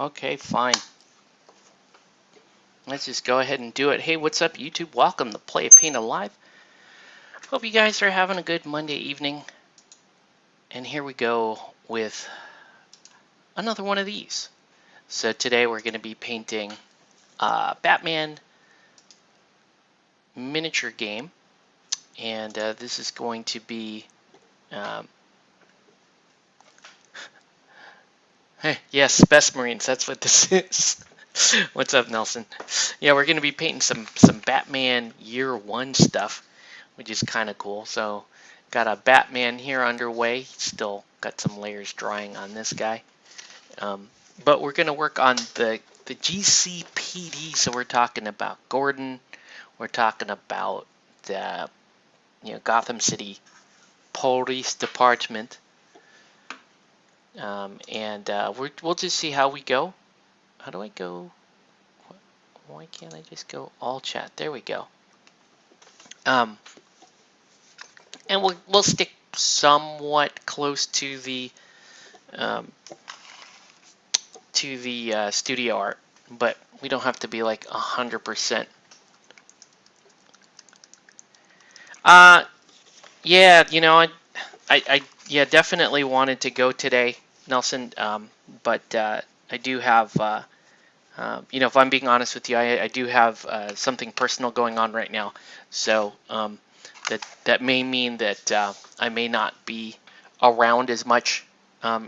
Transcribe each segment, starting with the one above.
Okay, fine. Let's just go ahead and do it. Hey, what's up, YouTube? Welcome to Play Paint Alive. Hope you guys are having a good Monday evening. And here we go with another one of these. So today we're going to be painting Batman miniature game. And this is going to be... Um, hey, yes, Best Marines, that's what this is. What's up, Nelson? Yeah, we're going to be painting some Batman Year 1 stuff, which is kind of cool. So, got a Batman here underway. Still got some layers drying on this guy. But we're going to work on the GCPD. So we're talking about Gordon. We're talking about the Gotham City Police Department. And we'll just see how we go. How do I go? Why can't I just go all chat? There we go. And we'll stick somewhat close to the studio art, but we don't have to be like 100%. Yeah, I definitely wanted to go today, Nelson. But I do have if I'm being honest with you, I do have something personal going on right now. So that may mean that I may not be around as much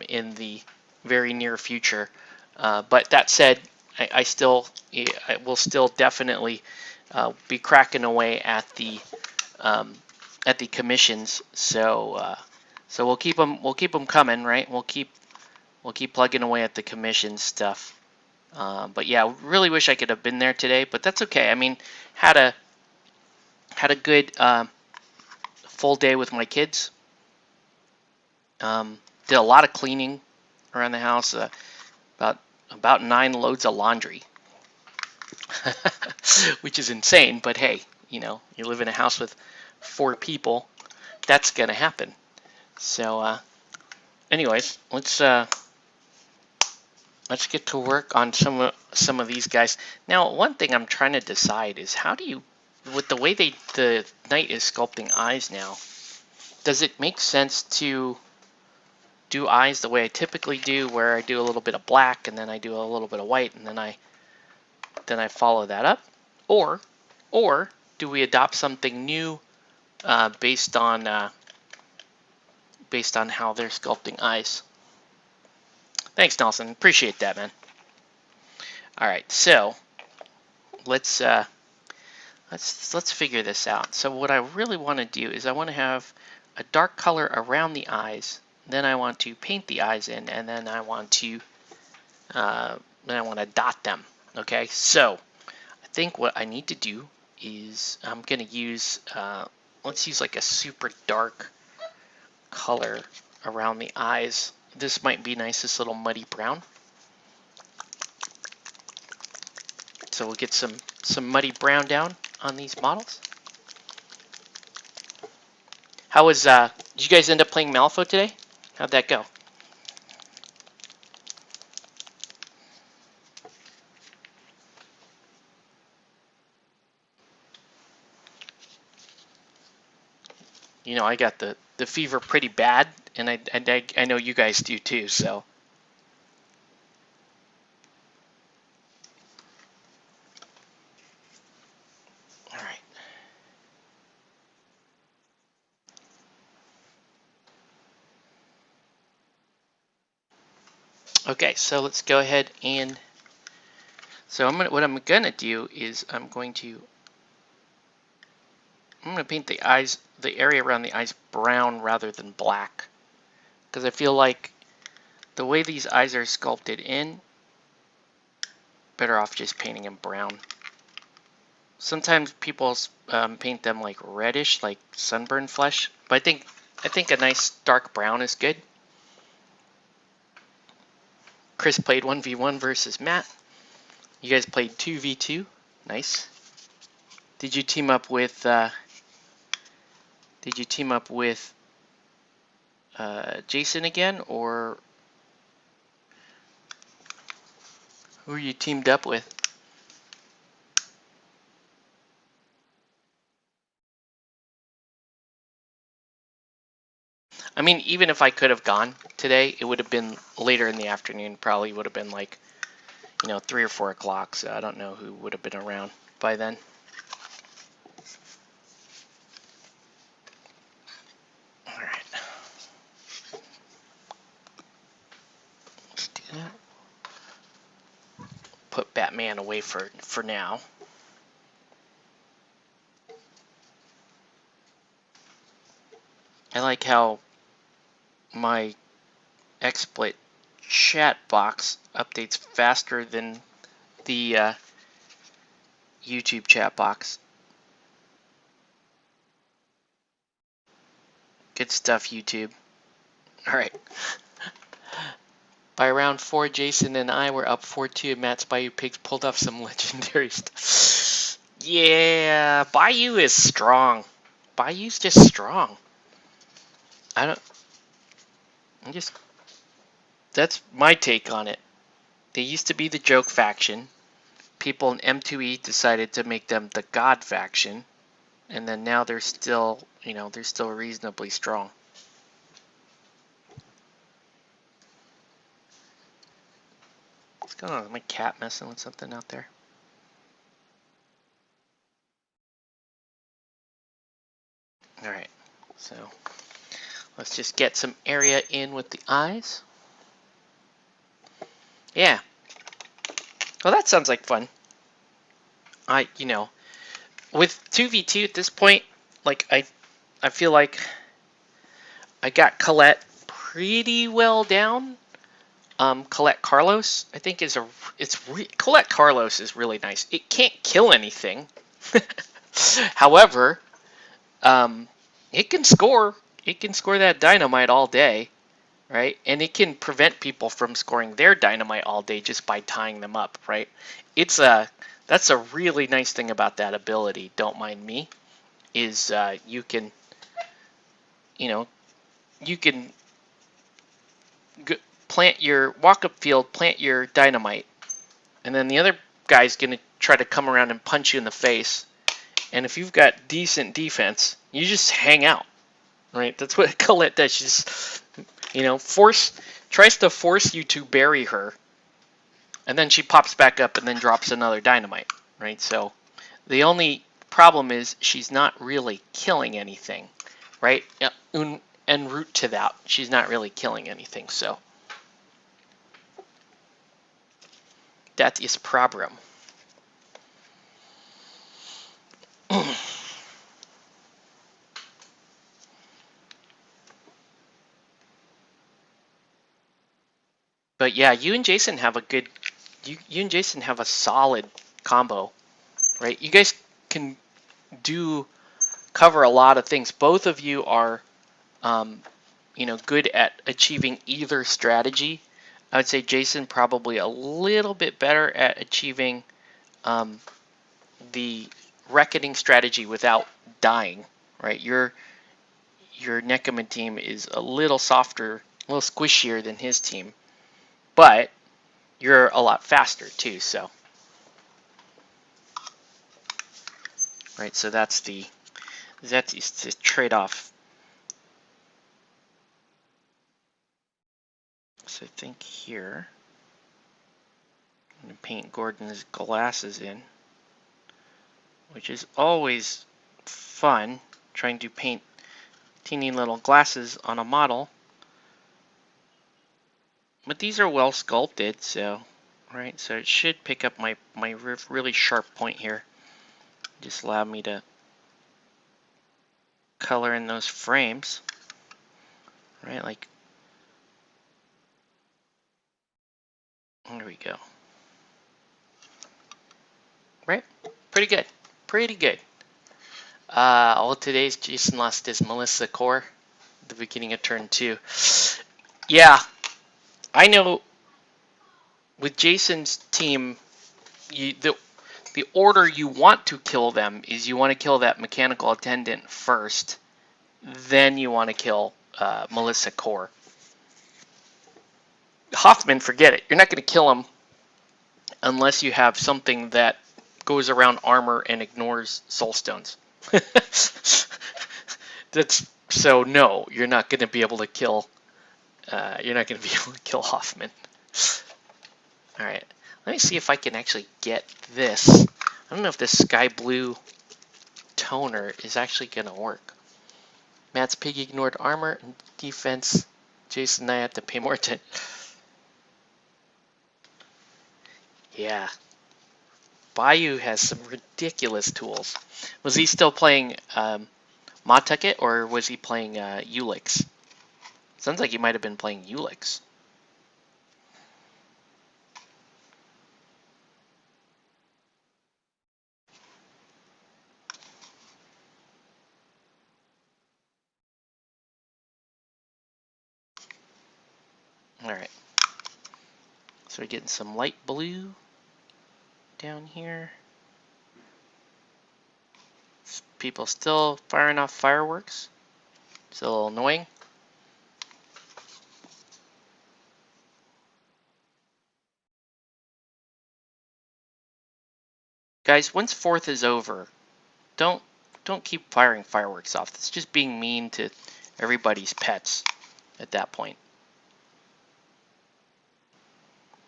in the very near future. But that said, I will still definitely be cracking away at the commissions. So we'll keep them coming, right? We'll keep plugging away at the commission stuff. But yeah, really wish I could have been there today, but that's okay. I mean, had a good full day with my kids. Did a lot of cleaning around the house. About 9 loads of laundry, which is insane. But hey, you live in a house with 4 people, that's gonna happen. So, anyways, let's get to work on some of these guys. Now, one thing I'm trying to decide is how do you, with the way the knight is sculpting eyes now, does it make sense to do eyes the way I typically do, where I do a little bit of black and then I do a little bit of white and then I follow that up, or do we adopt something new based on how they're sculpting eyes? Thanks, Nelson. Appreciate that, man. All right, so let's figure this out. So what I really want to do is I want to have a dark color around the eyes. Then I want to paint the eyes in, and then I want to dot them. Okay, so I think what I need to do is I'm gonna use let's use like a super dark color around the eyes. This might be nice, this little muddy brown. So we'll get some muddy brown down on these models. How was did you guys end up playing Malifaux today? How'd that go? I got the fever pretty bad, and I know you guys do too, so. All right. Okay, so let's go ahead and so what I'm gonna do is I'm gonna paint the eyes, the area around the eyes, brown rather than black, because I feel like the way these eyes are sculpted in, better off just painting them brown. Sometimes people paint them like reddish, like sunburned flesh, but I think a nice dark brown is good. Chris played 1v1 versus Matt. You guys played 2v2. Nice. Did you team up with Jason again, or Who are you teamed up with? I mean, even if I could have gone today, it would have been later in the afternoon. Probably would have been like, 3 or 4 o'clock. So I don't know who would have been around by then. All right. Let's do that. Put Batman away for now. I like how my XSplit chat box updates faster than the YouTube chat box. Good stuff, YouTube. All right. By round 4, Jason and I were up 4-2. Matt's Bayou Pigs pulled off some legendary stuff. Yeah, Bayou is strong. Bayou's just strong. That's my take on it. They used to be the joke faction. People in M2E decided to make them the God faction. And then now they're still, they're still reasonably strong. What's going on? Is my cat messing with something out there? Alright, so let's just get some area in with the eyes. Yeah. Well, that sounds like fun. With 2v2 at this point, like, I feel like I got Colette pretty well down. Colette Carlos, I think Colette Carlos is really nice. It can't kill anything. However, it can score. It can score that dynamite all day, right? And it can prevent people from scoring their dynamite all day just by tying them up, right? That's a really nice thing about that ability. Don't mind me. Is you can walk up field, plant your dynamite, and then the other guy's gonna try to come around and punch you in the face. And if you've got decent defense, you just hang out, right? That's what Colette does. She's, tries to force you to bury her, and then she pops back up and then drops another dynamite, right? So the only problem is she's not really killing anything, right? En route to that, she's not really killing anything, so that is problem. But yeah, you and Jason have a solid combo, right? You guys can cover a lot of things. Both of you are, good at achieving either strategy. I would say Jason probably a little bit better at achieving the reckoning strategy without dying, right? Your Neckerman team is a little softer, a little squishier than his team, but you're a lot faster too. So, right? So that's the trade-off. So I think here I'm going to paint Gordon's glasses in, which is always fun, trying to paint teeny little glasses on a model. But these are well sculpted, so right, so it should pick up my really sharp point here. Just allow me to color in those frames, right? Like, there we go. Right, pretty good, pretty good. Well, today's Jason lost his Melissa core at the beginning of turn 2. Yeah, I know. With Jason's team, the order you want to kill them is you want to kill that mechanical attendant first, then you want to kill Melissa Core. Hoffman, forget it. You're not going to kill him unless you have something that goes around armor and ignores soul stones. That's so no, you're not going to be able to kill. You're not going to be able to kill Hoffman. All right, let me see if I can actually get this. I don't know if this sky blue toner is actually going to work. Matt's pig ignored armor and defense. Jason and I have to pay more attention. Yeah. Bayou has some ridiculous tools. Was he still playing Mawtucket or was he playing Ulix? Sounds like he might have been playing Ulix. Alright. So we're getting some light blue down here. People still firing off fireworks. It's a little annoying. Guys, once 4th is over, don't keep firing fireworks off. It's just being mean to everybody's pets at that point.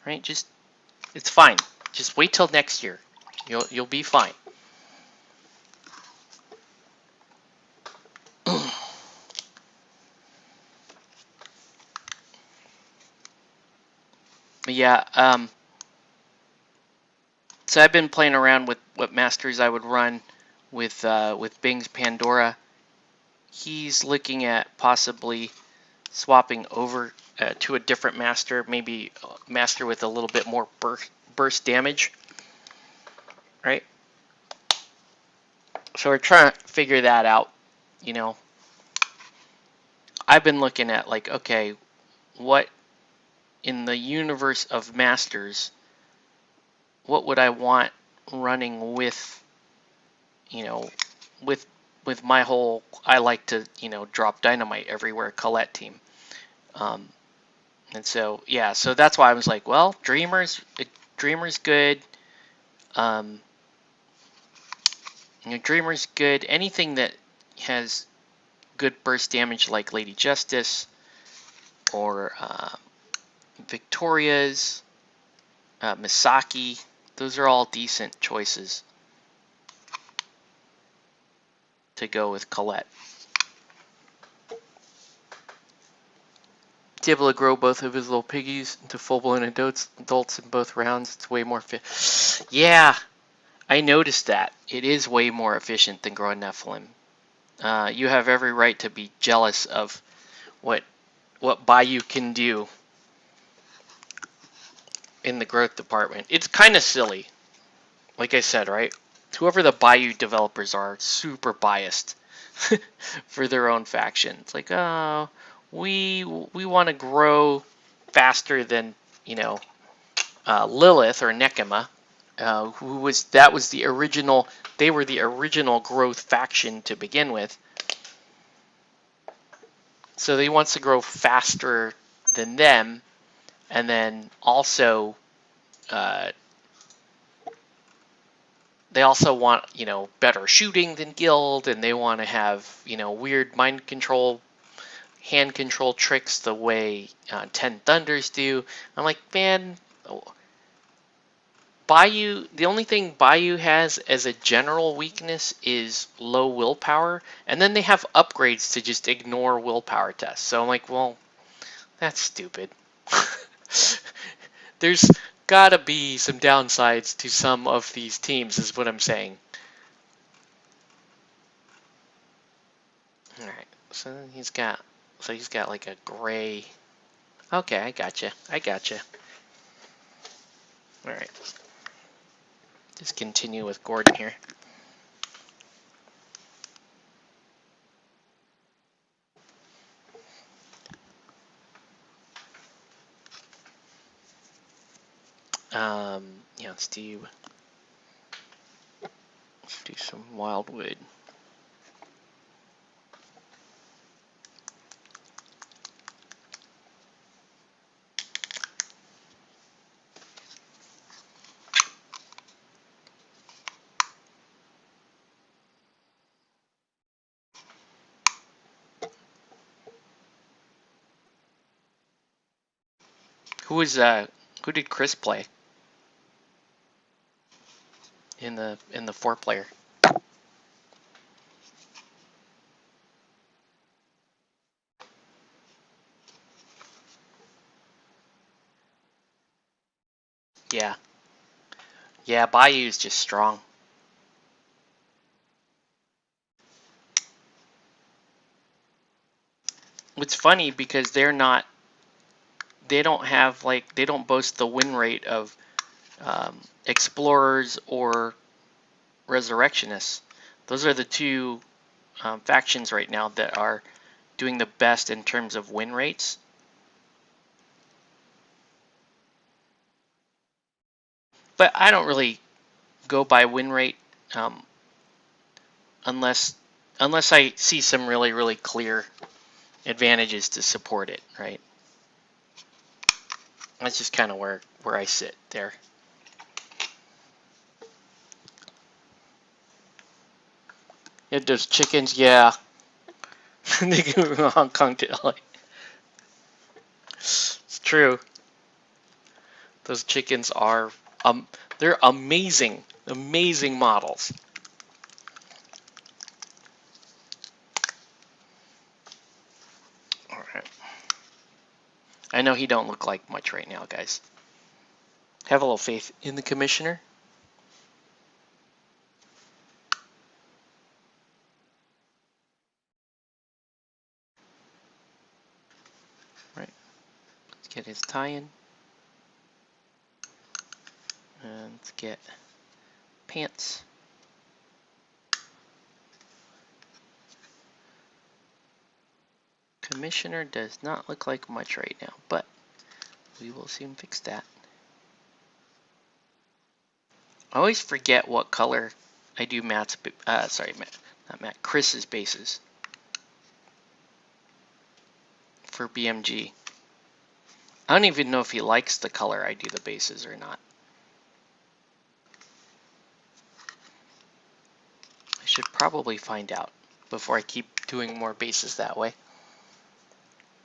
Right? Just it's fine. Just wait till next year. You'll be fine. But yeah, so I've been playing around with what masters I would run with Bing's Pandora. He's looking at possibly swapping over to a different master, maybe a master with a little bit more burst damage, right? So we're trying to figure that out, you know. I've been looking at like, okay, what in the universe of masters, what would I want running with, you know, with my whole, I like to, you know, drop dynamite everywhere Colette team. And so, yeah, so that's why I was like, well, Dreamer's good. You know, Dreamer's good. Anything that has good burst damage like Lady Justice or Victoria's, Misaki, those are all decent choices to go with Colette. He's able to grow both of his little piggies into full-blown adults in both rounds. It's way more fit. Yeah, I noticed that. It is way more efficient than growing Nephilim. You have every right to be jealous of what Bayou can do in the growth department. It's kind of silly. Like I said, right? Whoever the Bayou developers are, super biased for their own faction. It's like, oh, we want to grow faster than, you know, Lilith or Nekema, that was the original. They were the original growth faction to begin with. So they wants to grow faster than them, and then also they also want, you know, better shooting than Guild, and they want to have, you know, weird mind control, hand control tricks the way 10 Thunders do. I'm like, man, Bayou, the only thing Bayou has as a general weakness is low willpower, and then they have upgrades to just ignore willpower tests. So I'm like, well, that's stupid. There's gotta be some downsides to some of these teams, is what I'm saying. All right, so he's got like a gray. Okay, I gotcha. All right, just continue with Gordon here. Yeah, let's do some wildwood. Who did Chris play in the 4-player? Yeah. Yeah, Bayou's just strong. It's funny because they don't have they don't boast the win rate of explorers or resurrectionists. Those are the two factions right now that are doing the best in terms of win rates. But I don't really go by win rate um, unless I see some really clear advantages to support it, right? That's just kind of where I sit there. Yeah, those chickens, yeah. They go from Hong Kong to LA. It's true. Those chickens are they're amazing, amazing models. All right. I know he don't look like much right now, guys. Have a little faith in the commissioner. Right. Let's get his tie-in. And let's get pants. Commissioner does not look like much right now, but we will soon fix that. I always forget what color I do Matt's, not Matt, Chris's bases for BMG. I don't even know if he likes the color I do the bases or not. I should probably find out before I keep doing more bases that way.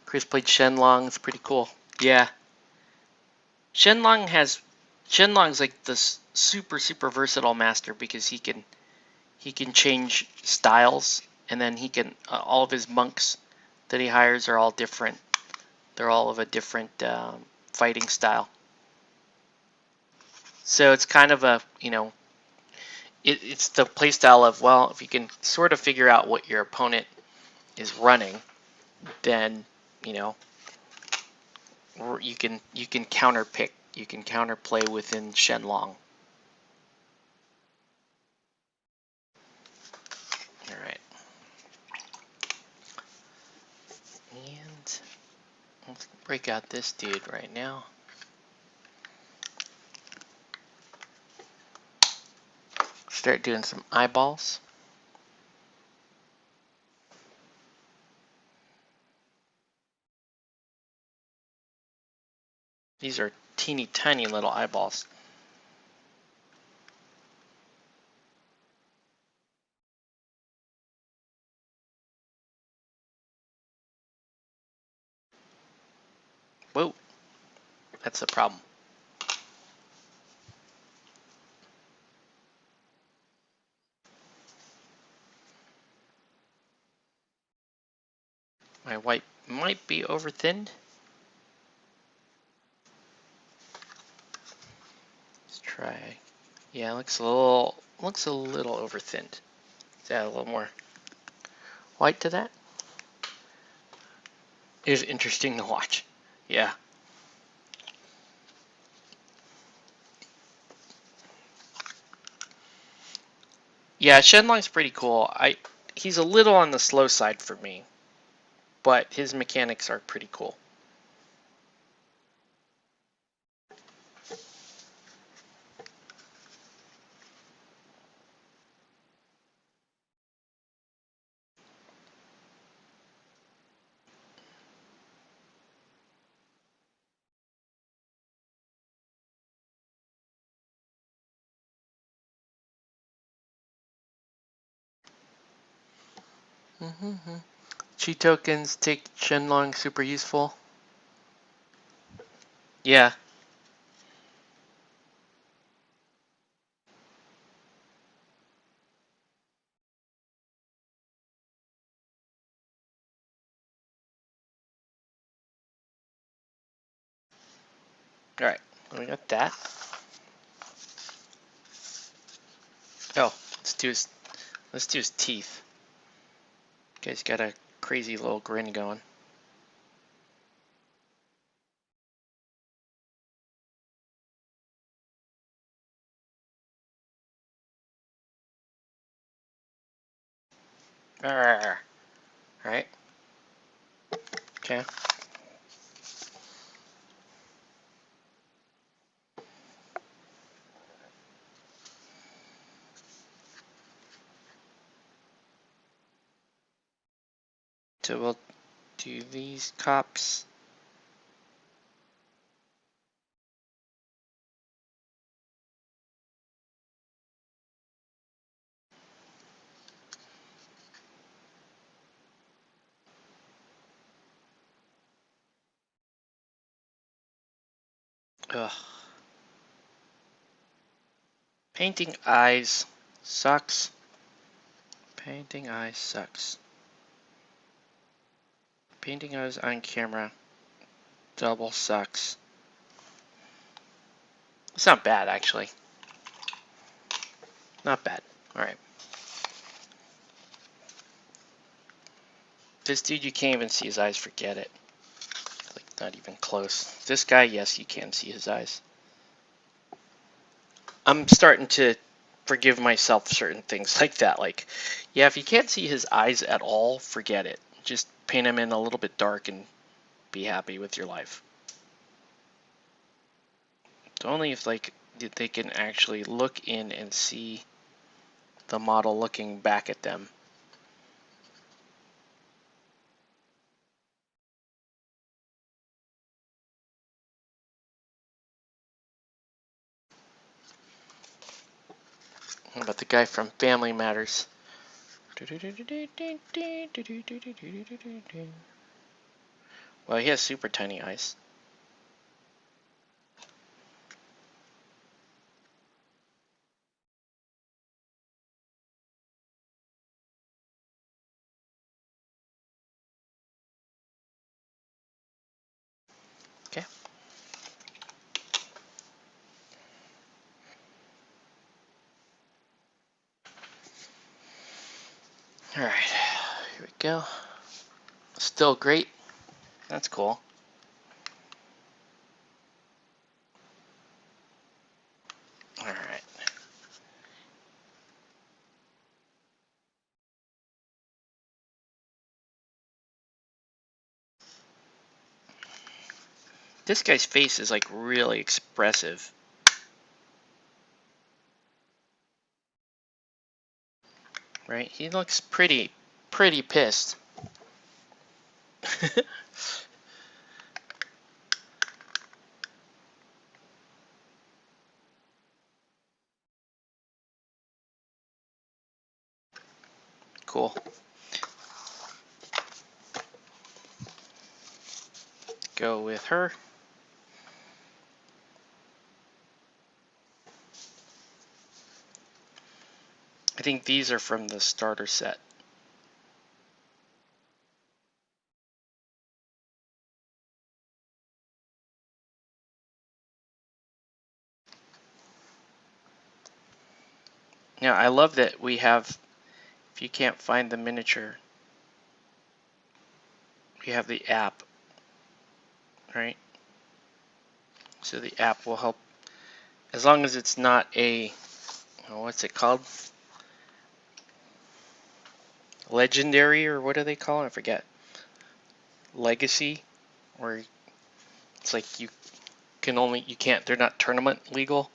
Chris played Shenlong, it's pretty cool. Yeah. Shenlong's like this super versatile master because he can change styles, and then he can all of his monks that he hires are all different. They're all of a different fighting style. So it's kind of a, it's the play style of, well, if you can sort of figure out what your opponent is running, then, you can counter pick, you can counter play within Shenlong. All right. And let's break out this dude right now. Start doing some eyeballs. These are teeny tiny little eyeballs. Whoa, that's a problem. My white might be over thinned. Let's try. Yeah, it looks a little over thinned. Let's add a little more white to that. It was interesting to watch. Yeah. Yeah, Shenlong's pretty cool. He's a little on the slow side for me, but his mechanics are pretty cool. Chi tokens take Shenlong super useful. Yeah. All right. We got that. Oh, let's do his teeth. Guy's got a crazy little grin going. All right. Okay. So we'll do these cops. Ugh. Painting eyes sucks. Painting eyes sucks. Painting eyes on camera double sucks. It's not bad, actually. Not bad. Alright. This dude, you can't even see his eyes. Forget it. Like, not even close. This guy, yes, you can see his eyes. I'm starting to forgive myself certain things like that. Like, yeah, if you can't see his eyes at all, forget it. Just paint him in a little bit dark and be happy with your life. It's only if, like, they can actually look in and see the model looking back at them. What about the guy from Family Matters? Well, he has super tiny eyes. Okay. All right. Here we go. Still great. That's cool. All right. This guy's face is like really expressive. Right? He looks pretty pissed. Cool. Go with her. I think these are from the starter set. Now, I love that we have, if you can't find the miniature, we have the app, right? So the app will help, as long as it's not a, what's it called? Legendary, or what do they call it? I forget. Legacy, or it's like you can't, they're not tournament legal.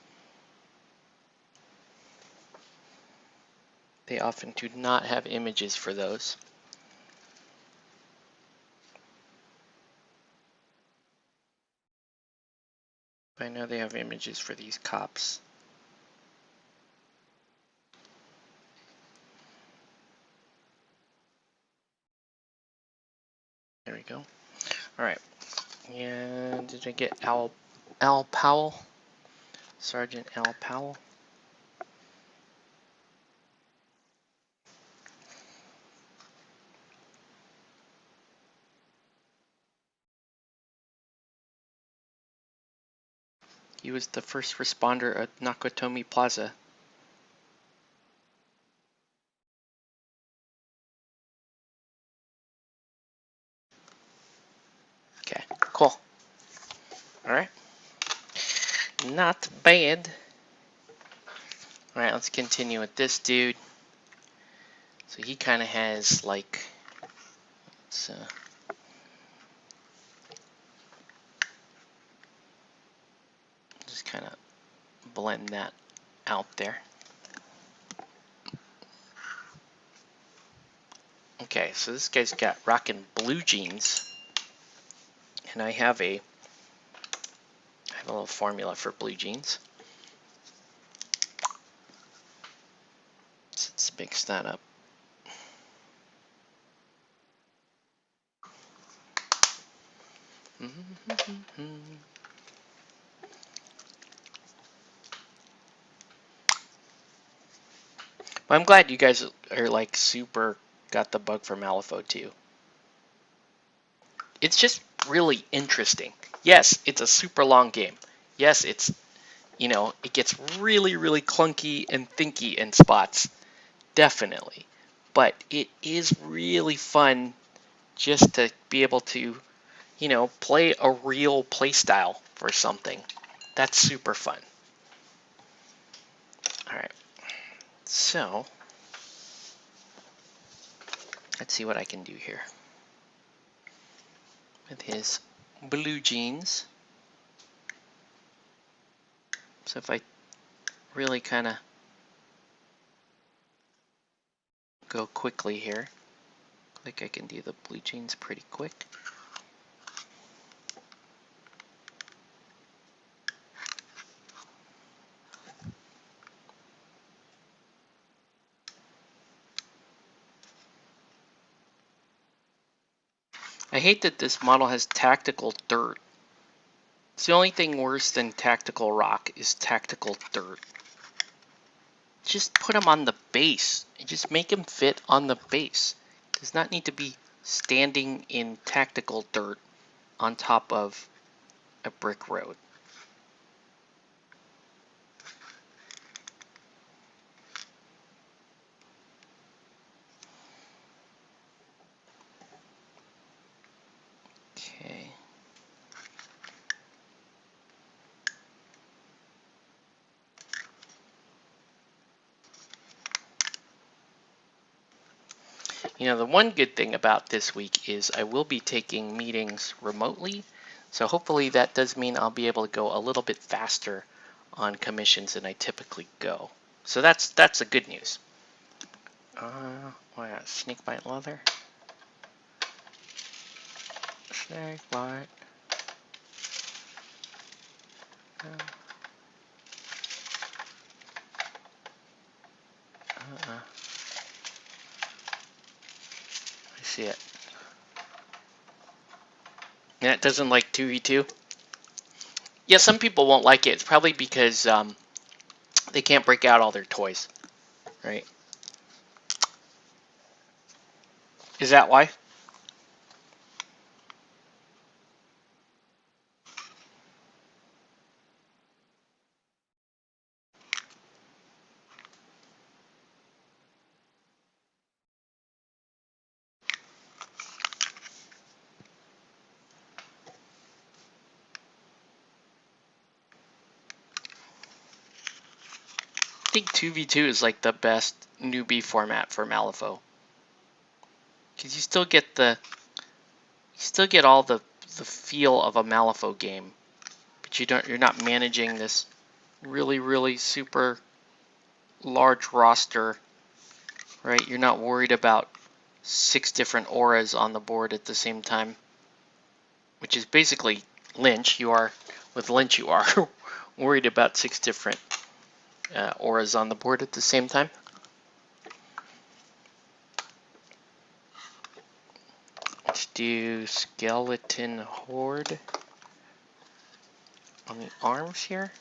They often do not have images for those. I know they have images for these cops. There we go. All right. And did I get owl Al Powell. Sergeant Al Powell. He was the first responder at Nakatomi Plaza. Okay, cool. Alright. Not bad. Alright, let's continue with this dude. So he kind of has like, let's just kind of blend that out there. Okay, so this guy's got rockin' blue jeans, and I have a little formula for blue jeans. Let's mix that up. But I'm glad you guys are like super got the bug for Malifaux too. It's just really interesting. Yes, it's a super long game. Yes, it's, it gets really, really clunky and thinky in spots. Definitely. But it is really fun just to be able to, play a real play style for something. That's super fun. Alright. So, let's see what I can do here. With his blue jeans. So if I really kind of go quickly here, like I can do the blue jeans pretty quick. I hate that this model has tactical dirt. It's the only thing worse than tactical rock is tactical dirt. Just put them on the base. Just make them fit on the base. It does not need to be standing in tactical dirt on top of a brick road. Okay. The one good thing about this week is I will be taking meetings remotely. So hopefully that does mean I'll be able to go a little bit faster on commissions than I typically go. So that's the good news. What else? Snake bite leather. Snake bite. I see it. Yeah, it doesn't like 2v2. Yeah, some people won't like it. It's probably because they can't break out all their toys, right? Is that why? I think 2v2 is like the best newbie format for Malifaux. Because you still get all the feel of a Malifaux game, but you're not managing this really, really super large roster, right? You're not worried about 6 different auras on the board at the same time, which is basically Lynch. With Lynch you are worried about 6 different auras on the board at the same time. Let's do Skeleton Horde. on the arms here.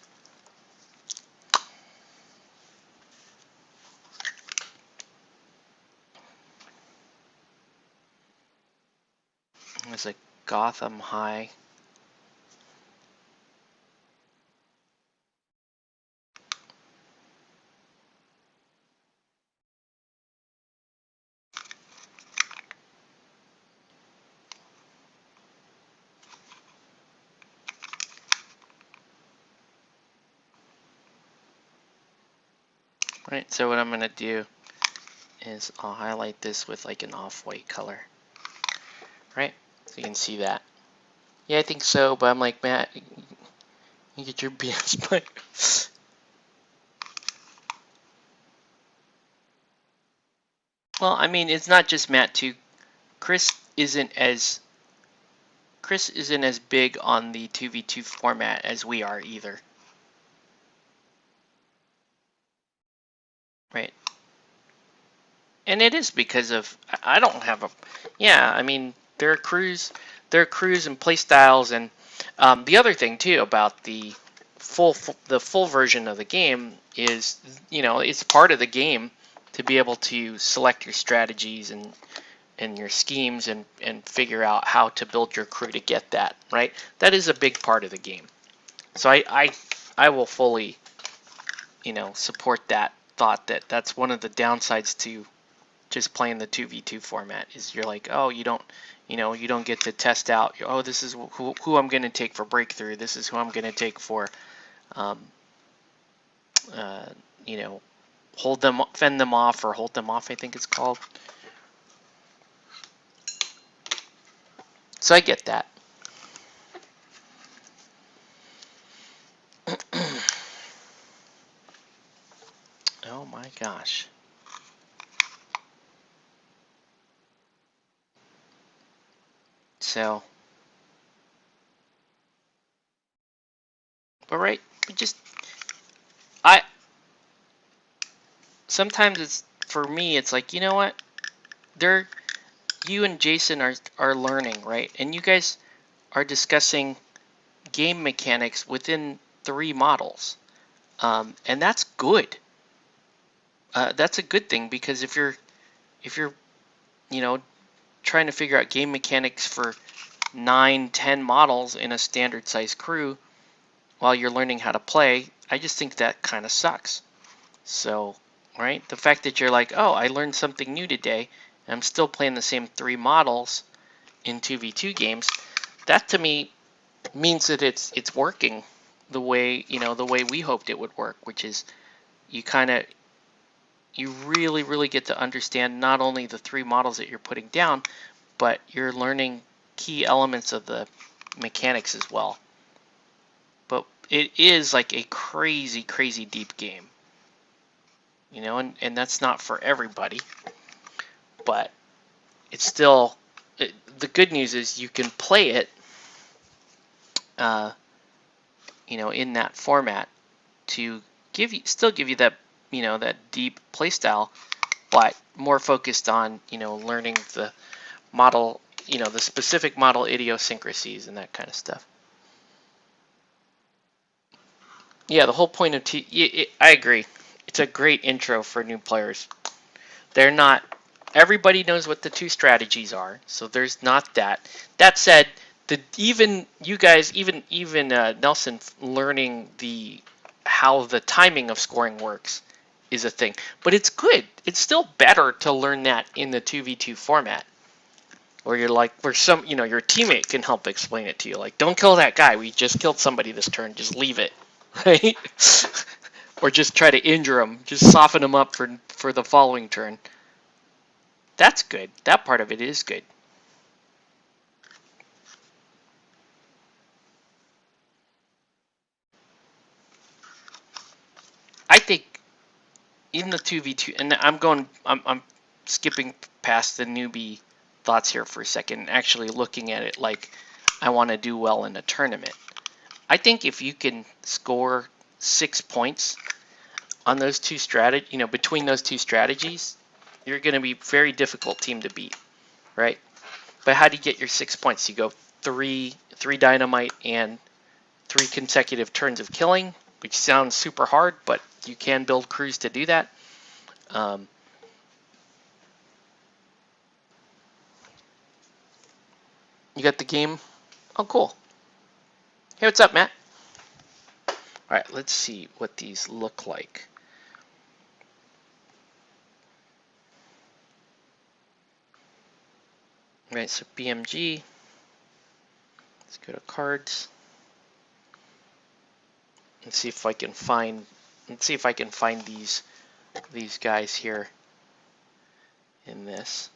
There's a Gotham High. Right, so what I'm going to do is I'll highlight this with like an off-white color. Right, so you can see that. Yeah, I think so, but I'm like, Matt, you get your BS player. Well, I mean, it's not just Matt too. Chris isn't as big on the 2v2 format as we are either. Right. And it is because of I don't have a yeah, I mean there are crews and play styles, and the other thing too about the full version of the game is, you know, it's part of the game to be able to select your strategies and your schemes and figure out how to build your crew to get that, right? That is a big part of the game. So I will fully, you know, support that thought that that's one of the downsides to just playing the 2v2 format is you're like, oh, you don't get to test out, oh, this is who I'm going to take for breakthrough, this is who I'm going to take for um, you know, fend them off, or hold them off, I think it's called. So I get that. Oh my gosh. So, but right, sometimes it's, for me, it's like, you know what, you and Jason are learning, right? And you guys are discussing game mechanics within 3 models. And that's good. That's a good thing, because if you're, you know, trying to figure out game mechanics for 9, 10 models in a standard size crew while you're learning how to play, I just think that kind of sucks. So, right, the fact that you're like, oh, I learned something new today, and I'm still playing the same 3 models in 2v2 games, that to me means that it's working the way, you know, the way we hoped it would work, which is you really get to understand not only the 3 models that you're putting down, but you're learning key elements of the mechanics as well. But it is like a crazy deep game, you know, and that's not for everybody, but it's still, the good news is you can play it you know, in that format to still give you that, you know, that deep playstyle, but more focused on, you know, learning the model, you know, the specific model idiosyncrasies and that kind of stuff. Yeah, the whole point of I agree. It's a great intro for new players. They're not, everybody knows what the 2 strategies are, so there's not that. That said, even you guys, even Nelson, learning how the timing of scoring works is a thing. But it's good. It's still better to learn that in the 2v2 format, where you're like, where some, you know, your teammate can help explain it to you. Like, don't kill that guy. We just killed somebody this turn. Just leave it, right? Or just try to injure him. Just soften him up for the following turn. That's good. That part of it is good. I think in the 2v2, and I'm skipping past the newbie thoughts here for a second, and actually looking at it like I want to do well in a tournament. I think if you can score 6 points on those 2 strategies, you know, between those 2 strategies, you're going to be a very difficult team to beat, right? But how do you get your 6 points? You go 3 dynamite and 3 consecutive turns of killing, which sounds super hard, but you can build crews to do that. You got the game? Oh, cool. Hey, what's up, Matt? All right, let's see what these look like. All right, so BMG. Let's go to cards. Let's see if I can find. Let's see if I can find these guys here in this.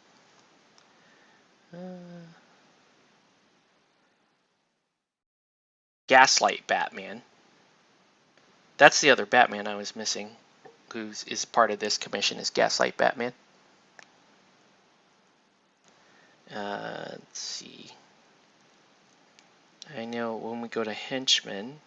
Gaslight Batman. That's the other Batman I was missing, who is part of this commission, is Gaslight Batman. Let's see. I know when we go to Henchmen,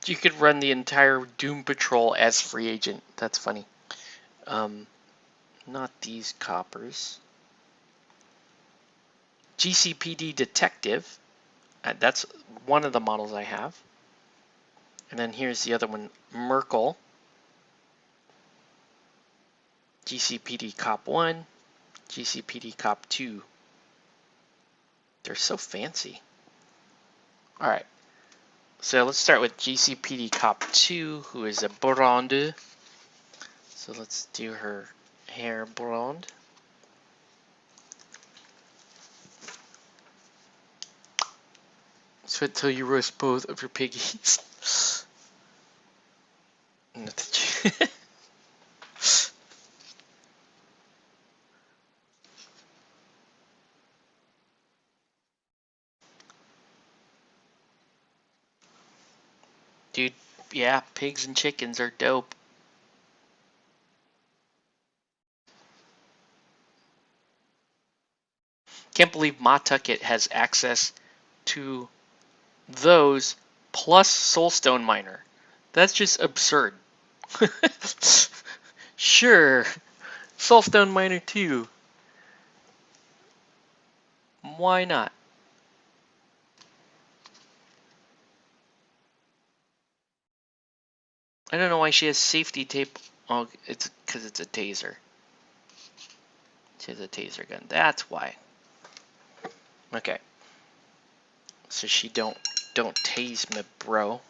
you could run the entire Doom Patrol as free agent. That's funny. Not these coppers. GCPD Detective. That's one of the models I have. And then here's the other one, Merkel. GCPD Cop 1, GCPD Cop 2. They're so fancy. All right. So let's start with GCPD Cop 2, who is a blonde. So let's do her hair blonde. So until you roast both of your piggies. Dude, yeah, pigs and chickens are dope. Can't believe Mawtucket has access to those plus Soulstone Miner. That's just absurd. Sure, Soulstone Miner 2. Why not? I don't know why she has safety tape. Oh, it's because it's a taser. She has a taser gun. That's why. Okay. So she don't tase me, bro.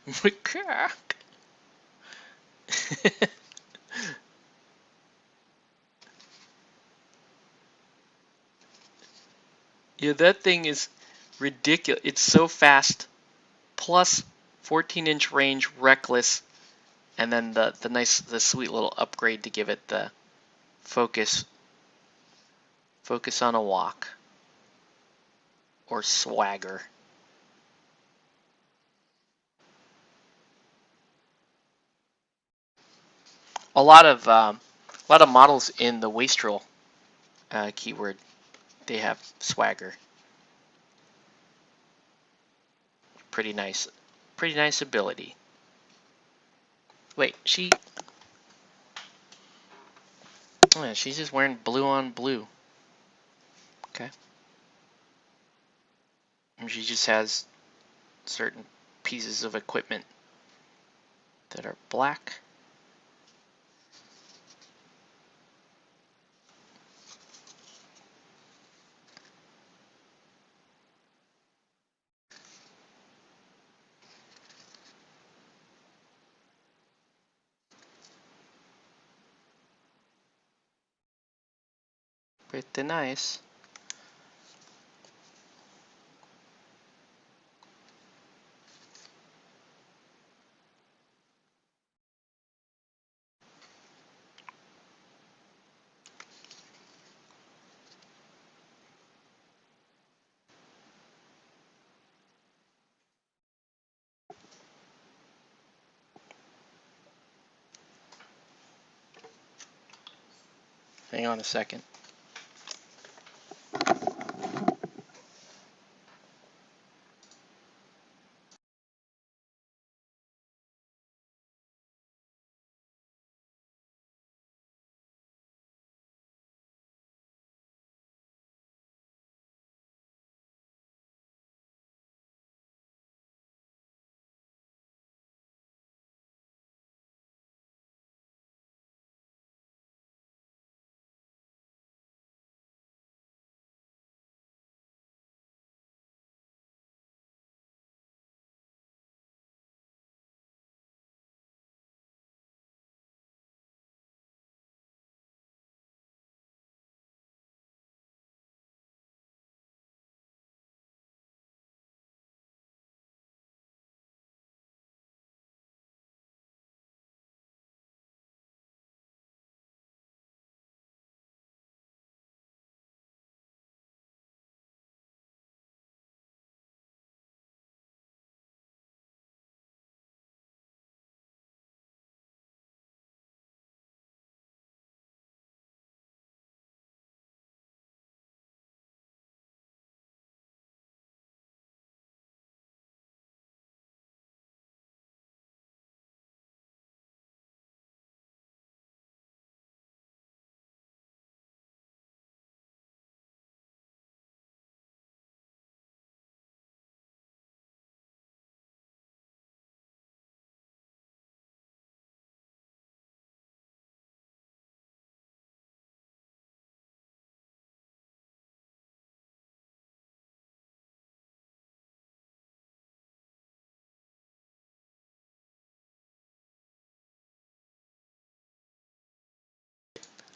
Macaque. Yeah, that thing is ridiculous. It's so fast. Plus 14-inch range, reckless, and then the sweet little upgrade to give it the focus on a walk or swagger. A lot of models in the wastrel keyword, they have swagger. Pretty nice ability. Wait, yeah, she's just wearing blue on blue. Okay. And she just has certain pieces of equipment that are black. Pretty nice. Hang on a second.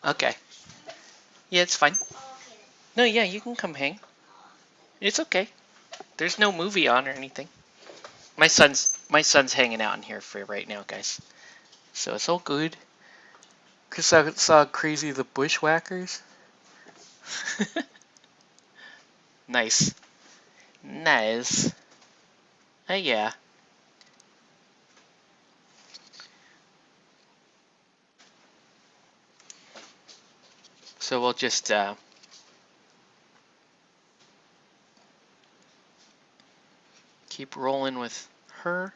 Okay. Yeah, it's fine. No, yeah, you can come hang. It's okay. There's no movie on or anything. My son's hanging out in here for right now, guys. So it's all good. Cause I saw Crazy the Bushwhackers. Nice. Nice. Yeah. So we'll just keep rolling with her.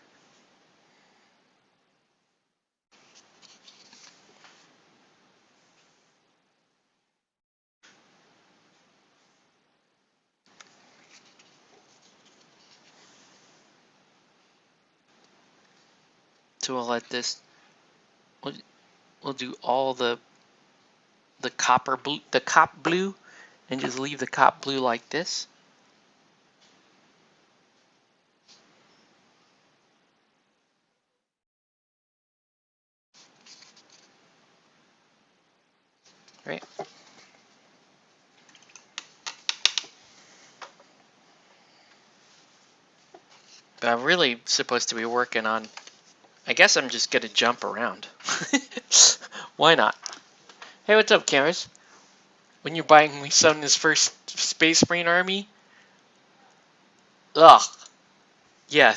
So we'll let this. We'll, we'll do all the copper blue, the cop blue, and just leave the cop blue like this. Right. But I'm really supposed to be working on. I guess I'm just gonna jump around. Why not? Hey, what's up, Cameras? When you're buying my son his first Space Marine army? Ugh. Yeah,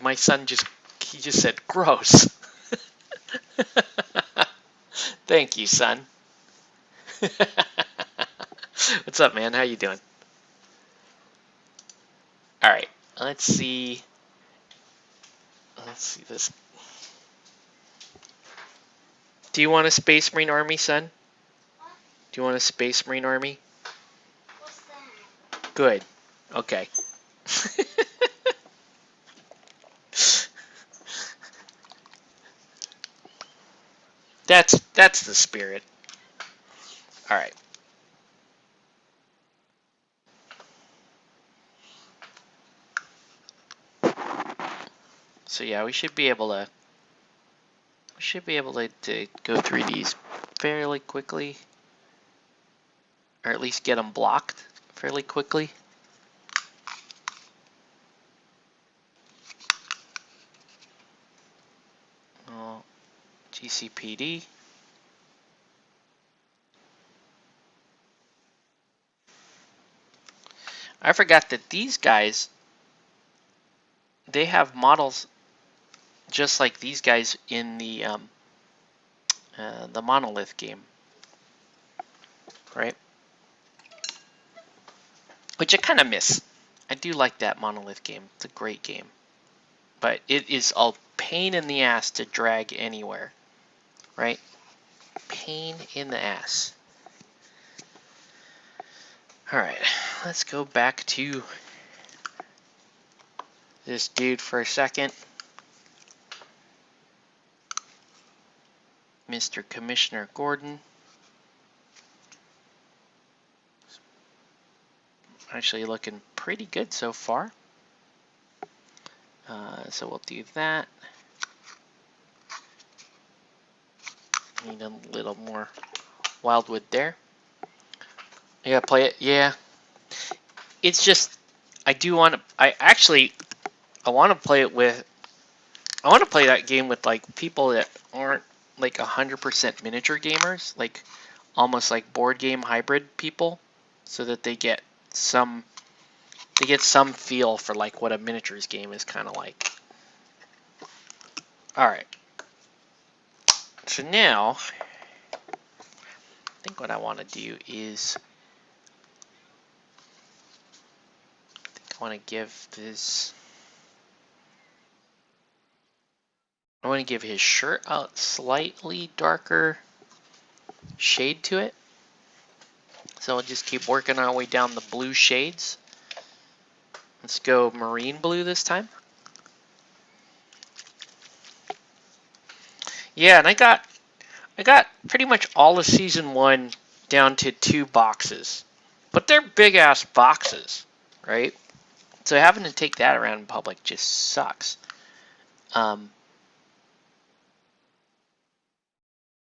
my son he just said gross. Thank you, son. What's up, man? How you doing? All right, let's see. Let's see this. Do you want a Space Marine army, son? Do you want a Space Marine army? What's that? Good. Okay. That's the spirit. All right. So yeah, we should be able to go through these fairly quickly, or at least get them blocked fairly quickly. Oh, GCPD. I forgot that these guys, they have models just like these guys in the monolith game. right? Which I kind of miss. I do like that Monolith game. It's a great game. But it is a pain in the ass to drag anywhere, right? Pain in the ass. Alright, let's go back to this dude for a second. Mr. Commissioner Gordon. Actually looking pretty good so far. So we'll do that. Need a little more wildwood there. Yeah, play it. Yeah. It's just, I want to play it with, I want to play that game with like people that aren't like 100% miniature gamers, like almost like board game hybrid people, so that they get some feel for like what a miniatures game is kind of like. All right. So now, I think what I want to do is, I want to give this, I want to give his shirt a slightly darker shade to it. So we'll just keep working our way down the blue shades. Let's go marine blue this time. Yeah, and I got pretty much all of season 1 down to 2 boxes. But they're big ass boxes, right? So having to take that around in public just sucks.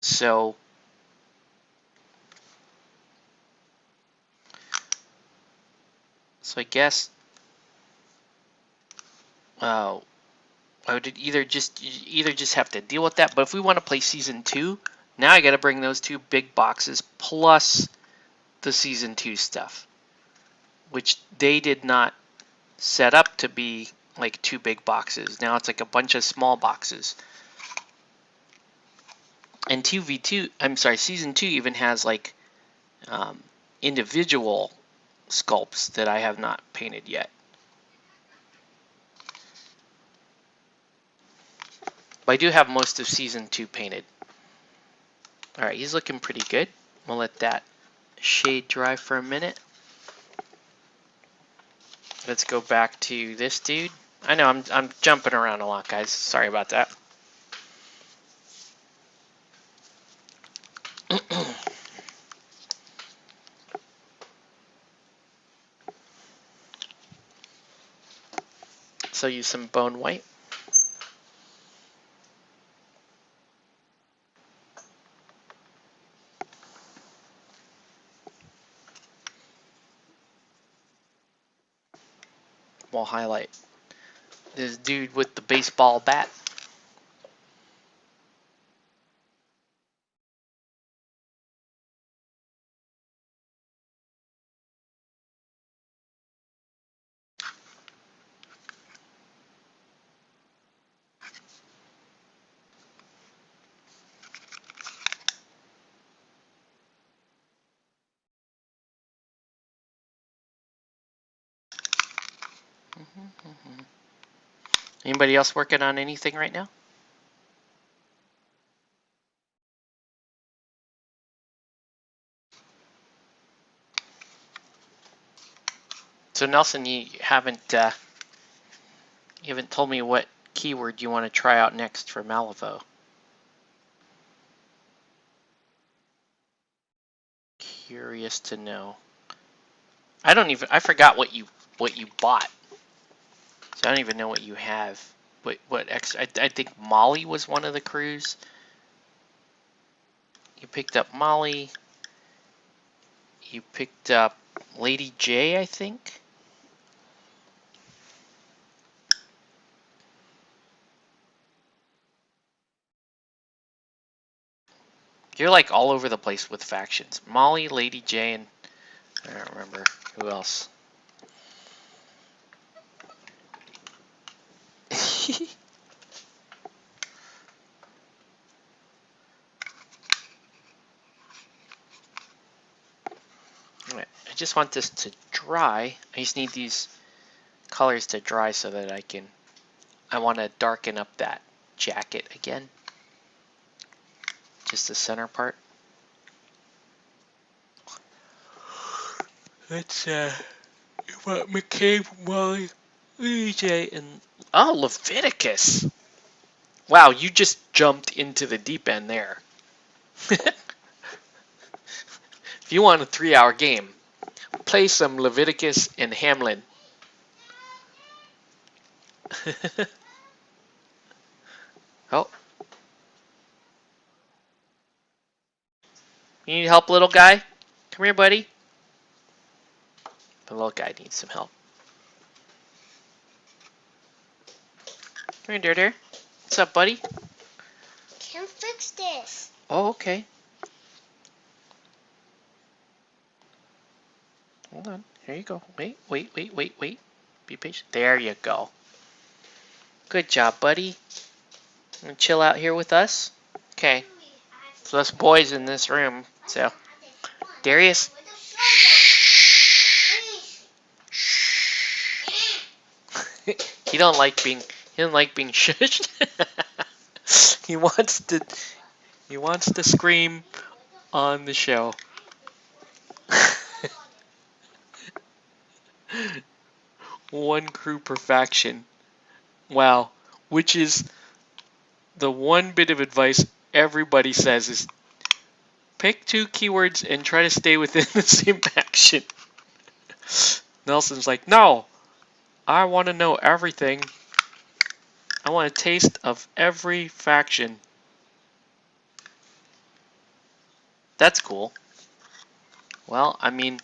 So I guess I would either just have to deal with that. But if we want to play season 2, now I got to bring those 2 big boxes plus the season 2 stuff, which they did not set up to be like 2 big boxes. Now it's like a bunch of small boxes. And 2v2, I'm sorry, season 2 even has like individual sculpts that I have not painted yet. But I do have most of season 2 painted. Alright, he's looking pretty good. We'll let that shade dry for a minute. Let's go back to this dude. I know I'm jumping around a lot, guys. Sorry about that. So use some bone white. We'll highlight this dude with the baseball bat. Anybody else working on anything right now? So Nelson, you haven't told me what keyword you want to try out next for Malifaux. Curious to know. I forgot what you bought. So I don't even know what you have. I think Molly was one of the crews. You picked up Molly. You picked up Lady J, I think. You're like all over the place with factions. Molly, Lady J, and I don't remember who else. just want this to dry. I just need these colors to dry so that I want to darken up that jacket again. Just the center part. Let's what McCabe, Wally, EJ, and oh, Leviticus. Wow, you just jumped into the deep end there. If you want a 3-hour game, play some Leviticus and Hamlin. Oh, you need help, little guy? Come here, buddy. The little guy needs some help. Come here, dear. What's up, buddy? Can't fix this. Oh, okay. Hold on. Here you go. Wait, wait, wait, wait, wait. Be patient. There you go. Good job, buddy. You wanna chill out here with us? Okay. So us boys in this room. So, Darius. He don't like being. He doesn't like being shushed. He wants to. He wants to scream on the show. One crew per faction. Wow. Which is the one bit of advice everybody says is pick 2 keywords and try to stay within the same faction. Nelson's like, no, I want to know everything. I want a taste of every faction. That's cool. Well, I mean,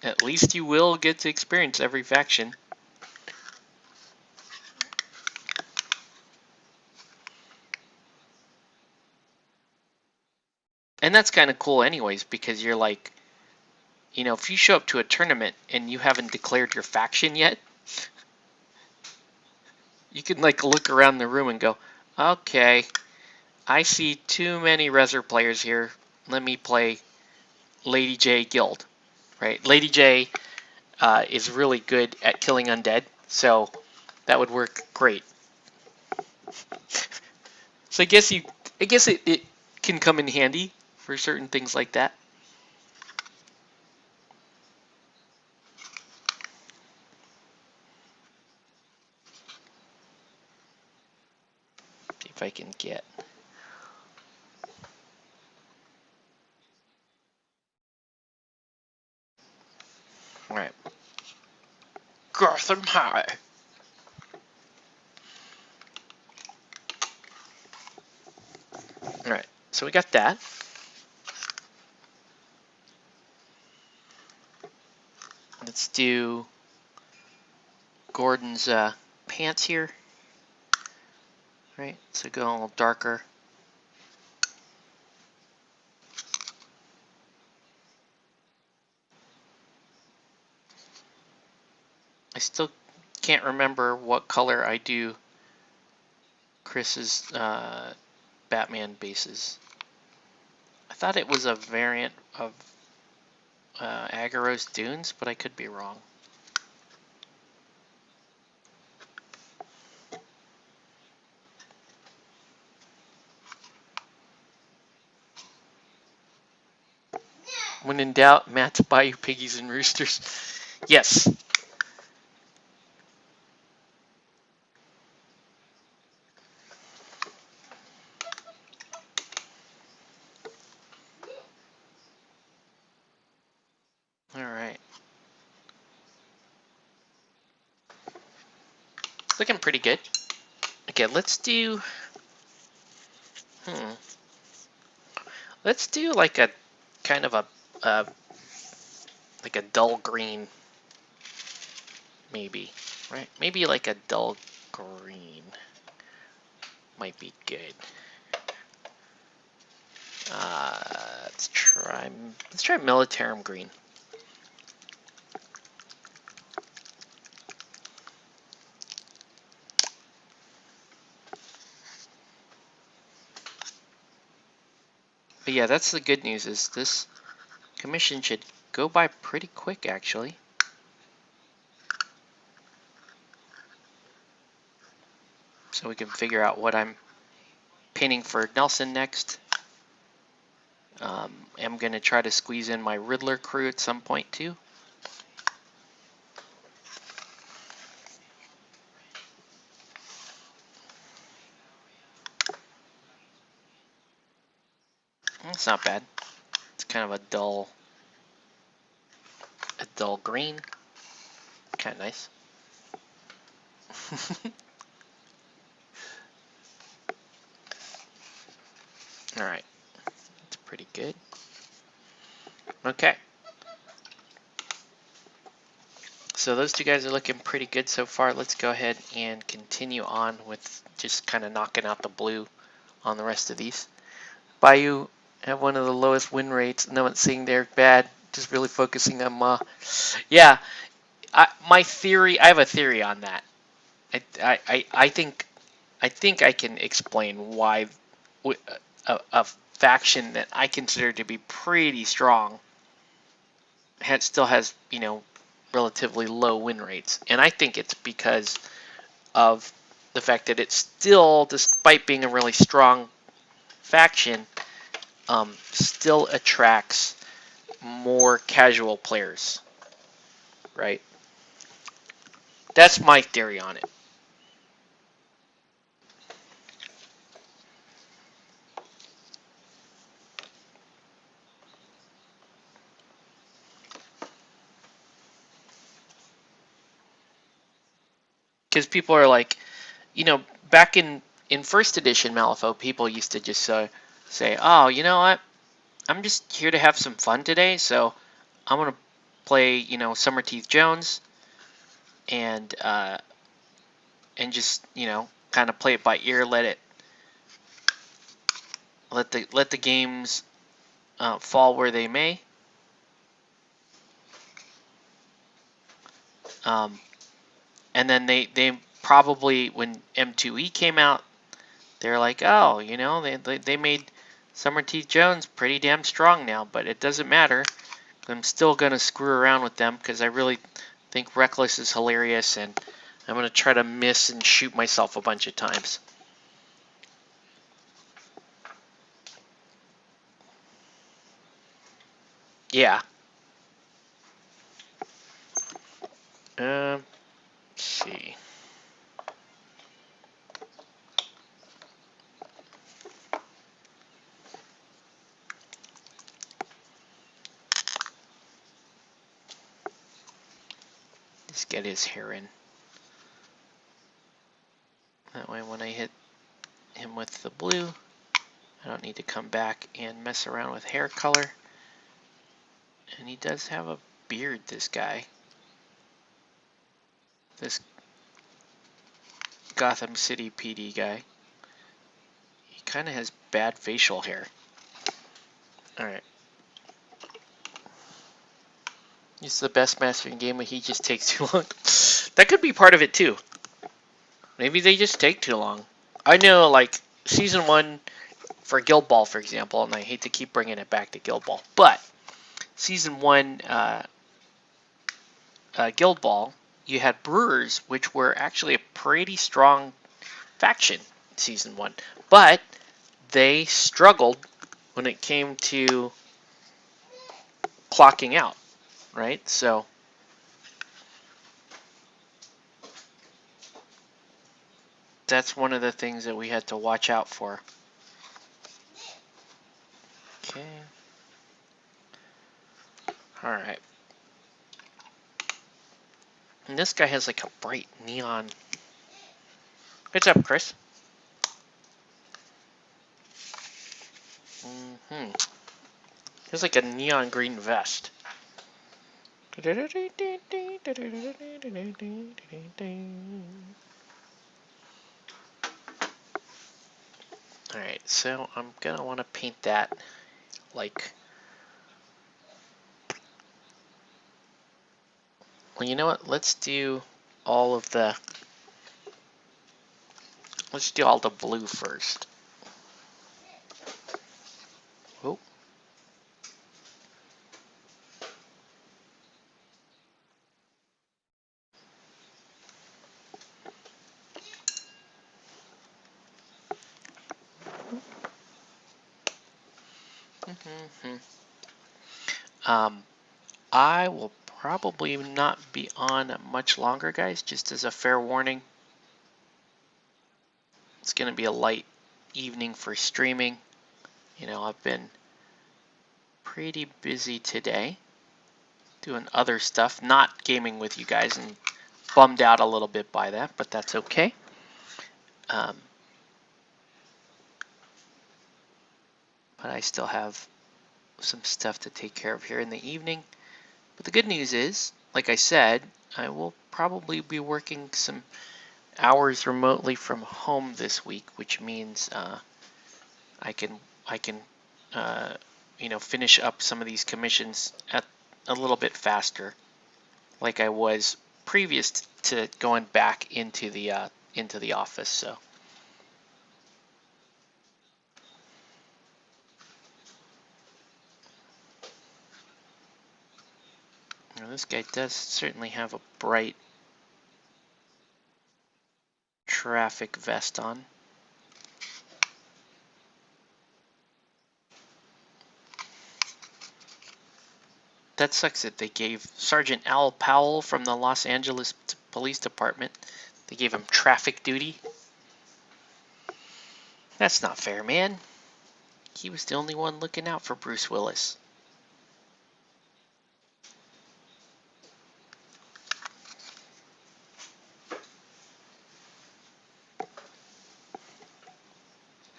at least you will get to experience every faction. And that's kind of cool anyways, because you're like, you know, if you show up to a tournament and you haven't declared your faction yet, you can like look around the room and go, okay, I see too many Reser players here. Let me play Lady J Guild, right? Lady J is really good at killing undead, so that would work great. So I guess it can come in handy for certain things like that. See if I can get. All right. Gotham High. All right. So we got that. Let's do Gordon's pants here. Right. So go a little darker. I still can't remember what color I do Chris's Batman bases. I thought it was a variant of Agaro's Dunes, but I could be wrong. When in doubt, Matt's Bayou Piggies and Roosters. Yes. All right. Looking pretty good. Okay, let's do. Let's do like a kind of a like a dull green, maybe. Right? Maybe like a dull green might be good. Let's try Militarum green. But yeah, that's the good news, is this commission should go by pretty quick, actually. So we can figure out what I'm painting for Nelson next. I'm going to try to squeeze in my Riddler crew at some point too. It's not bad. It's kind of a dull green. Kind of nice. All right, that's pretty good. Okay. So those two guys are looking pretty good so far. Let's go ahead and continue on with just kind of knocking out the blue on the rest of these. Bayou have one of the lowest win rates. No one's saying they're bad. Just really focusing on Ma. Yeah, I have a theory on that. I think I can explain why a faction that I consider to be pretty strong still has, relatively low win rates. And I think it's because of the fact that it's still, despite being a really strong faction, still attracts more casual players, right? That's my theory on it. Because people are like, back in first edition Malifaux, people used to just say, oh, you know what? I'm just here to have some fun today, so I'm gonna play, Summerteeth Jones, and just, kind of play it by ear, let the games fall where they may. And then they probably, when M2E came out, they're like, oh, they made Summerteeth Jones pretty damn strong now, but it doesn't matter. I'm still gonna screw around with them because I really think Reckless is hilarious, and I'm gonna try to miss and shoot myself a bunch of times. Yeah. Let's see. Let's get his hair in. That way when I hit him with the blue, I don't need to come back and mess around with hair color. And he does have a beard, this guy. This Gotham City PD guy. He kind of has bad facial hair. Alright. He's the best master in game, but he just takes too long. That could be part of it too. Maybe they just take too long. I know, like, Season 1 for Guild Ball, for example, and I hate to keep bringing it back to Guild Ball, but Season 1 Guild Ball, you had Brewers, which were actually a pretty strong faction in Season 1, but they struggled when it came to clocking out, right? So that's one of the things that we had to watch out for. Okay. Alright. And this guy has like a bright neon. What's up, Chris? He has like a neon green vest. Alright, so I'm gonna want to paint that like... Well, you know what? Let's do all the blue first. Oh, Mhm. Um, I will probably not be on much longer, guys, just as a fair warning. It's going to be a light evening for streaming. I've been pretty busy today doing other stuff, not gaming with you guys, and bummed out a little bit by that, but that's okay. Um, but I still have some stuff to take care of here in the evening. But the good news is, like I said, I will probably be working some hours remotely from home this week, which means I can finish up some of these commissions at a little bit faster, like I was previous to going back into the office. So this guy does certainly have a bright traffic vest on. That sucks that they gave Sergeant Al Powell from the Los Angeles Police Department, they gave him traffic duty. That's not fair, man. He was the only one looking out for Bruce Willis.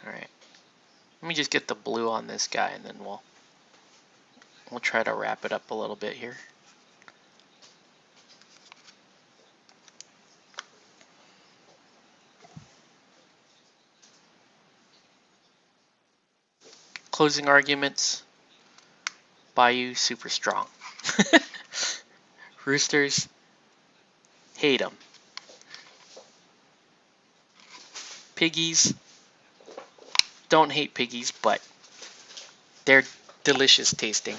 Alright. Let me just get the blue on this guy and then we'll try to wrap it up a little bit here. Closing arguments. Bayou super strong. Roosters hate them. Piggies don't hate piggies, but they're delicious tasting.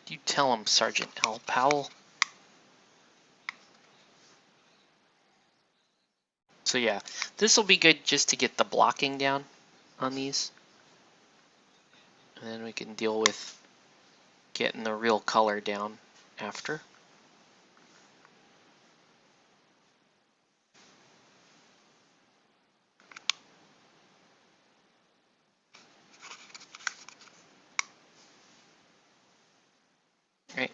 You tell him, Sergeant Al Powell. So yeah, this will be good just to get the blocking down on these. And then we can deal with getting the real color down after. Right.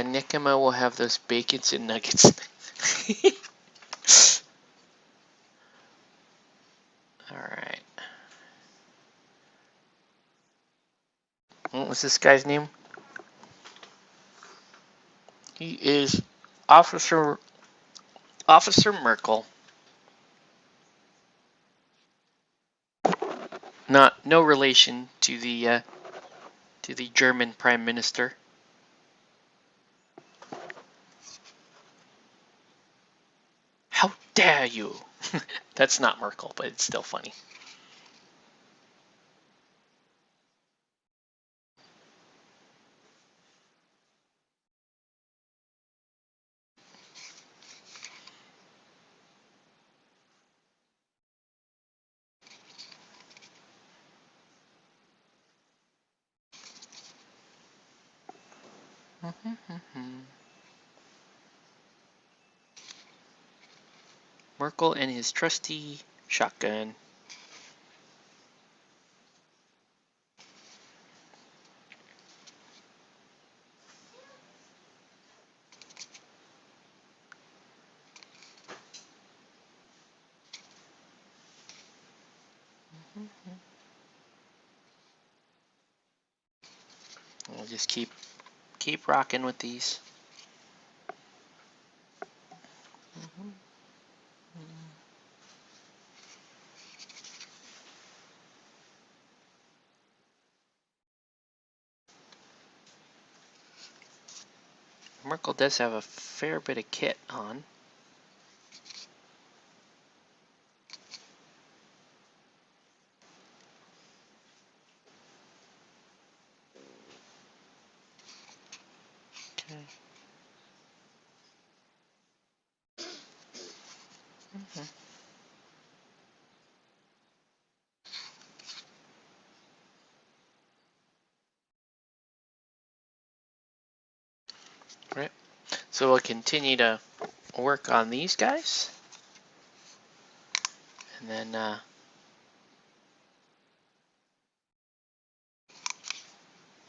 Nikema will have those bacons and nuggets. Alright. What was this guy's name? He is Officer Merkel. No relation to the German Prime Minister. How dare you? That's not Merkel, but it's still funny. Merkel and his trusty shotgun. We'll just keep rocking with these. Merkle does have a fair bit of kit on. Okay. Mm-hmm. Right. So we'll continue to work on these guys. And then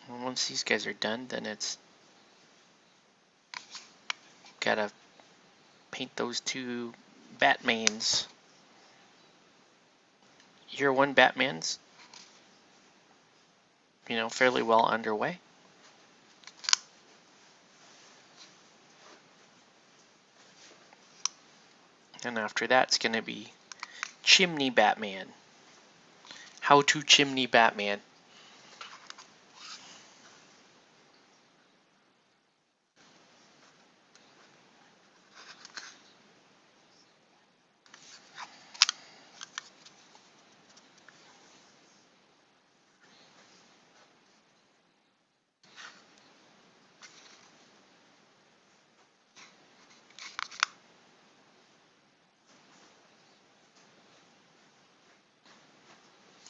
once these guys are done, then it's gotta paint those two Batmans. Year 1 Batmans, fairly well underway. And after that, it's gonna be Chimney Batman. How to Chimney Batman.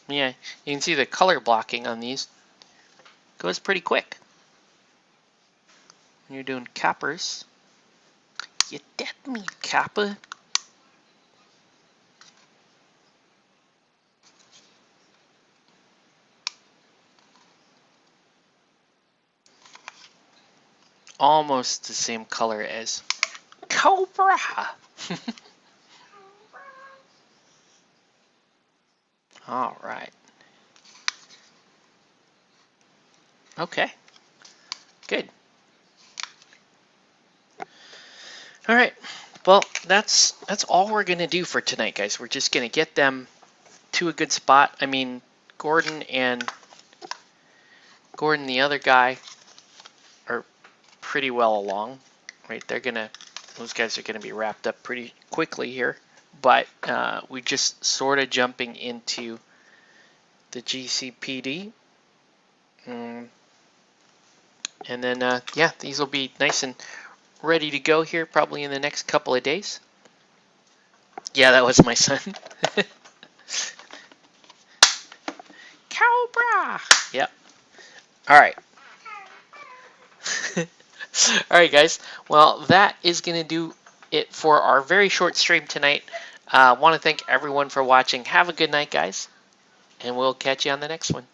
Yeah, you can see the color blocking on these goes pretty quick. When you're doing cappers. You dead meat capper. Almost the same color as Cobra. All right. Okay. Good. All right. Well, that's all we're gonna do for tonight, guys. We're just gonna get them to a good spot. I mean, Gordon, the other guy, are pretty well along. Right? Those guys are gonna be wrapped up pretty quickly here. But we're just sort of jumping into the GCPD. And then, yeah, these will be nice and ready to go here probably in the next couple of days. Yeah, that was my son. Cobra! Yep. All right. All right, guys. Well, that is going to do it for our very short stream tonight. I want to thank everyone for watching. Have a good night, guys. And we'll catch you on the next one.